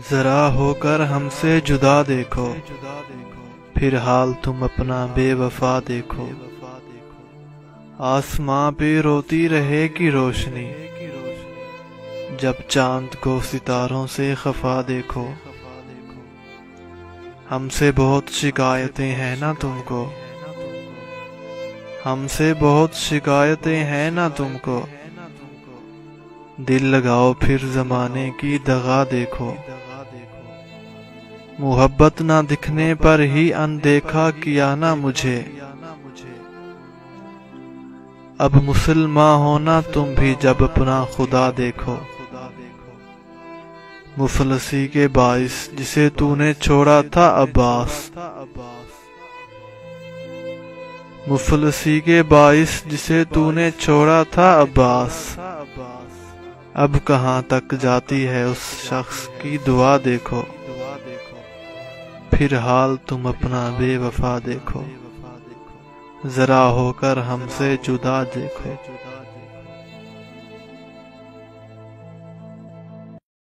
ذرا ہو کر ہم سے جدا دیکھو، پھر حال تم اپنا بے وفا دیکھو۔ آسماں پہ روتی رہے گی روشنی، جب چاند کو ستاروں سے خفا دیکھو۔ ہم سے بہت شکایتیں ہیں نا تم کو، ہم سے بہت شکایتیں ہیں نا تم کو، دل لگاؤ پھر زمانے کی دغا دیکھو۔ محبت نہ دکھنے پر ہی اندیکھا کیا نا مجھے، اب مسلمان ہونا تم بھی جب اپنا خدا دیکھو۔ مفلسی کے باعث جسے تو نے چھوڑا تھا عباس، مفلسی کے باعث جسے تو نے چھوڑا تھا عباس، اب کہاں تک جاتی ہے اس شخص کی دعا دیکھو۔ پھر حال تم اپنا بے وفا دیکھو، ذرا ہو کر ہم سے جدا دیکھو۔